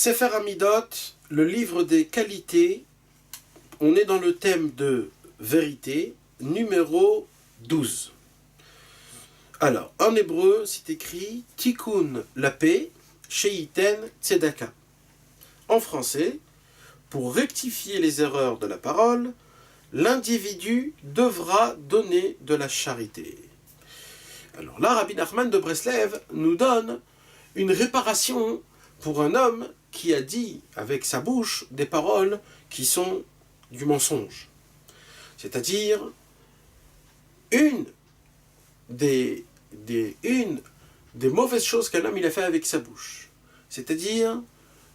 Sefer Hamidot, le livre des qualités, on est dans le thème de vérité, numéro 12. Alors, en hébreu, c'est écrit Tikkun, la paix, Sheiten Tzedaka. En français, pour rectifier les erreurs de la parole, l'individu devra donner de la charité. Alors là, Rabbi Nachman de Breslev nous donne une réparation pour un homme qui a dit avec sa bouche des paroles qui sont du mensonge. C'est-à-dire une des mauvaises choses qu'un homme il a fait avec sa bouche. C'est-à-dire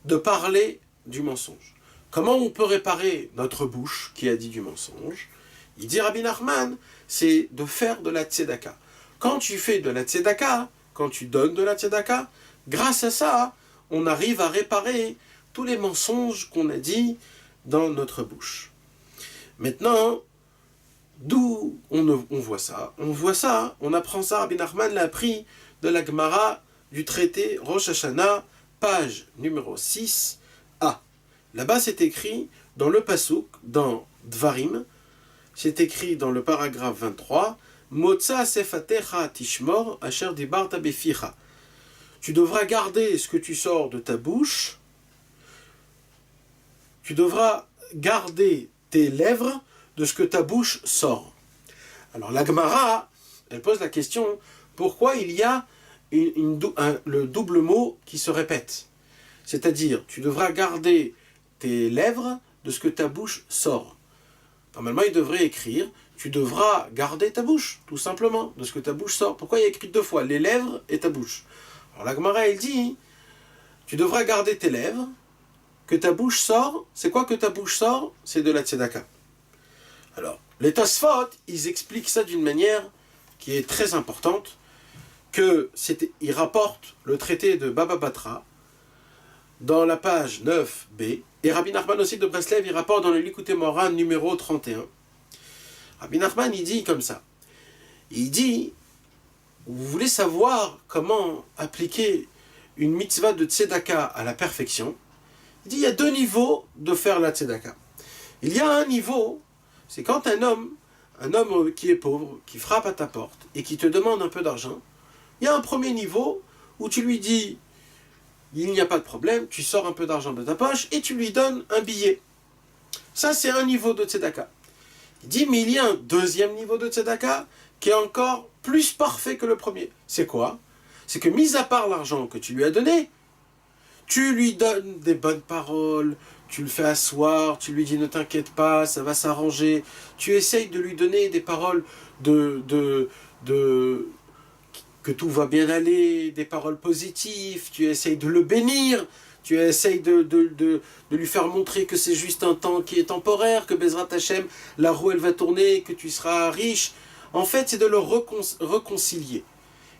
de parler du mensonge. Comment on peut réparer notre bouche qui a dit du mensonge? Il dit Rabbi Nachman, c'est de faire de la tzedaka. Quand tu fais de la tzedaka, quand tu donnes de la tzedaka, grâce à ça, on arrive à réparer tous les mensonges qu'on a dit dans notre bouche. Maintenant, d'où on voit ça? On apprend ça, Rabbi Nachman l'a appris de la Gemara du traité Rosh Hashanah, page numéro 6a. Là-bas, c'est écrit dans le Pasuk, dans Dvarim, c'est écrit dans le paragraphe 23, Motza sefatecha tishmor asher dibarta beficha. Tu devras garder ce que tu sors de ta bouche, tu devras garder tes lèvres de ce que ta bouche sort. Alors la Gemara, elle pose la question, pourquoi il y a le double mot qui se répète? C'est-à-dire, tu devras garder tes lèvres de ce que ta bouche sort. Normalement, il devrait écrire, tu devras garder ta bouche, tout simplement, de ce que ta bouche sort. Pourquoi il y a écrit deux fois, les lèvres et ta bouche? Alors la Gemara, elle dit, tu devras garder tes lèvres, que ta bouche sort. C'est quoi que ta bouche sort? C'est de la tzedaka. Alors, les Tosfot, ils expliquent ça d'une manière qui est très importante, ils rapportent le traité de Baba Batra dans la page 9b, et Rabbi Nachman aussi de Breslev, il rapporte dans le Likutei Moharan numéro 31. Rabbi Nachman, il dit comme ça. Il dit, vous voulez savoir comment appliquer une mitzvah de tzedaka à la perfection? Il dit, il y a deux niveaux de faire la tzedaka. Il y a un niveau, c'est quand un homme qui est pauvre, qui frappe à ta porte et qui te demande un peu d'argent, il y a un premier niveau où tu lui dis, il n'y a pas de problème, tu sors un peu d'argent de ta poche et tu lui donnes un billet. Ça, c'est un niveau de tzedaka. Il dit, mais il y a un deuxième niveau de tzedaka qui est encore plus parfait que le premier. C'est quoi? C'est que, mis à part l'argent que tu lui as donné, tu lui donnes des bonnes paroles, tu le fais asseoir, tu lui dis ne t'inquiète pas, ça va s'arranger. Tu essayes de lui donner des paroles que tout va bien aller, des paroles positives, tu essayes de le bénir, tu essayes de lui faire montrer que c'est juste un temps qui est temporaire, que Bezrat Hashem, la roue elle va tourner, que tu seras riche. En fait, c'est de le réconcilier.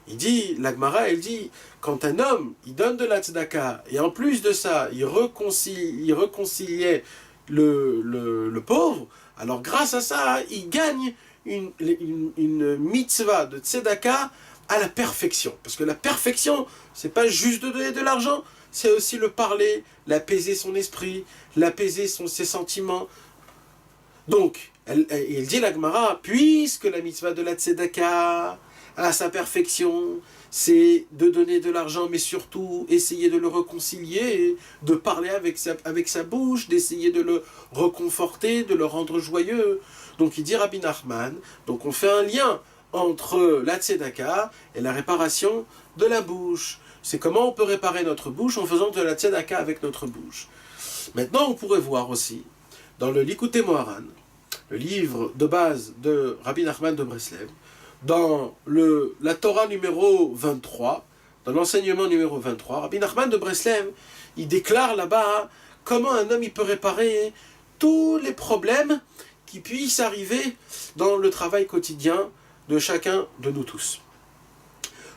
Il dit, la Gemara, elle dit, quand un homme, il donne de la tzedaka, et en plus de ça, il réconciliait le pauvre, alors grâce à ça, il gagne une mitzvah de tzedaka à la perfection. Parce que la perfection, c'est pas juste de donner de l'argent, c'est aussi le parler, l'apaiser son esprit, l'apaiser ses sentiments. Donc, il dit la Gemara, puisque la mitzvah de la tzedaka, à sa perfection, c'est de donner de l'argent, mais surtout essayer de le réconcilier, de parler avec sa bouche, d'essayer de le réconforter, de le rendre joyeux. Donc il dit Rabbi Nachman, donc on fait un lien entre la tzedaka et la réparation de la bouche. C'est comment on peut réparer notre bouche en faisant de la tzedaka avec notre bouche. Maintenant, on pourrait voir aussi, dans le Likutei Moharan, le livre de base de Rabbi Nachman de Breslev, dans la Torah numéro 23, dans l'enseignement numéro 23, Rabbi Nachman de Breslev, il déclare là-bas comment un homme il peut réparer tous les problèmes qui puissent arriver dans le travail quotidien de chacun de nous tous.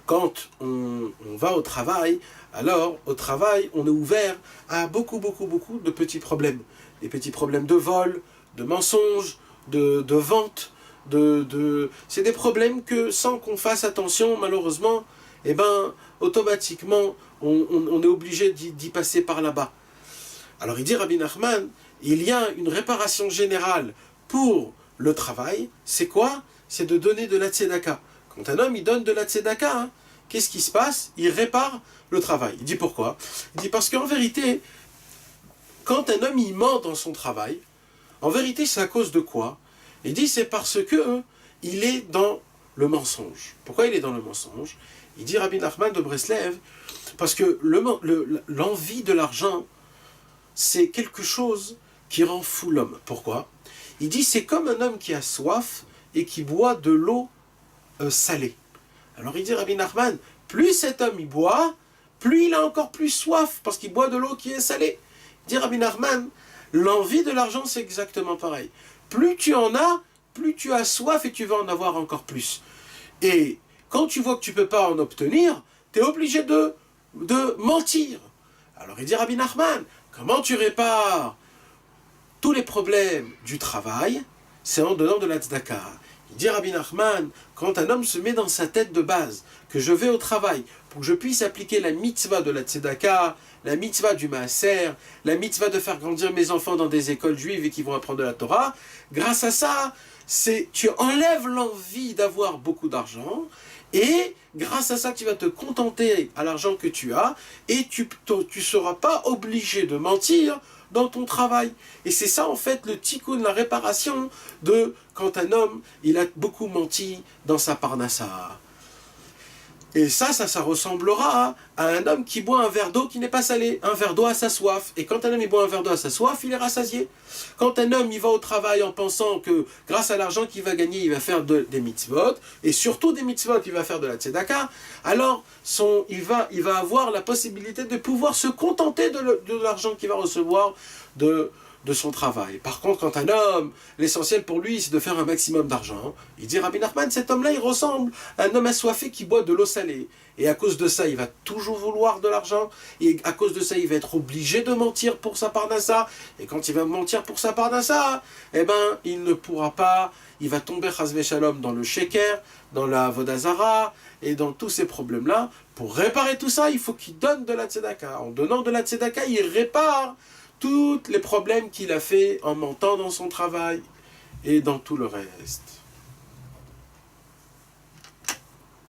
Quand on va au travail, alors au travail, on est ouvert à beaucoup de petits problèmes. Des petits problèmes de vol, de mensonges, de vente, c'est des problèmes que sans qu'on fasse attention, malheureusement, automatiquement, on est obligé d'y passer par là-bas. Alors il dit Rabbi Nachman, il y a une réparation générale pour le travail. C'est quoi? C'est de donner de la tzedaka. Quand un homme il donne de la tzedaka, hein, qu'est-ce qui se passe? Il répare le travail. Il dit pourquoi? Il dit parce qu'en vérité, quand un homme il ment dans son travail, en vérité c'est à cause de quoi? Il dit c'est parce que il est dans le mensonge. Pourquoi il est dans le mensonge? Il dit Rabbi Nachman de Breslev, parce que l'envie de l'argent, c'est quelque chose qui rend fou l'homme. Pourquoi? Il dit c'est comme un homme qui a soif et qui boit de l'eau salée. Alors il dit Rabbi Nachman, plus cet homme il boit, plus il a encore plus soif, parce qu'il boit de l'eau qui est salée. Il dit Rabbi Nachman, l'envie de l'argent c'est exactement pareil. Plus tu en as, plus tu as soif et tu vas en avoir encore plus. Et quand tu vois que tu ne peux pas en obtenir, tu es obligé de mentir. Alors il dit Rabbi Nachman, comment tu répares tous les problèmes du travail? C'est en donnant de la tzedaka. Il dit Rabbi Nachman, quand un homme se met dans sa tête de base, que je vais au travail, pour que je puisse appliquer la mitzvah de la tzedaka, la mitzvah du maaser, la mitzvah de faire grandir mes enfants dans des écoles juives et qui vont apprendre de la Torah, grâce à ça, tu enlèves l'envie d'avoir beaucoup d'argent, et grâce à ça, tu vas te contenter à l'argent que tu as, et tu ne seras pas obligé de mentir dans ton travail. Et c'est ça en fait le tikkun, la réparation de quand un homme, il a beaucoup menti dans sa parnassa. Et ça ressemblera à un homme qui boit un verre d'eau qui n'est pas salé, un verre d'eau à sa soif. Et quand un homme il boit un verre d'eau à sa soif, il est rassasié. Quand un homme il va au travail en pensant que grâce à l'argent qu'il va gagner, il va faire des mitzvot, et surtout des mitzvot, il va faire de la tzedaka, alors il va avoir la possibilité de pouvoir se contenter de l'argent qu'il va recevoir de son travail. Par contre, quand un homme, l'essentiel pour lui, c'est de faire un maximum d'argent, il dit Rabbi Nachman, cet homme-là, il ressemble à un homme assoiffé qui boit de l'eau salée. Et à cause de ça, il va toujours vouloir de l'argent, et à cause de ça, il va être obligé de mentir pour sa parnassa. Et quand il va mentir pour sa parnassa, eh ben, il ne pourra pas, il va tomber chas shalom dans le sheker, dans la vodazara, et dans tous ces problèmes-là. Pour réparer tout ça, il faut qu'il donne de la tzedaka. En donnant de la tzedaka, il répare tous les problèmes qu'il a fait en mentant dans son travail et dans tout le reste.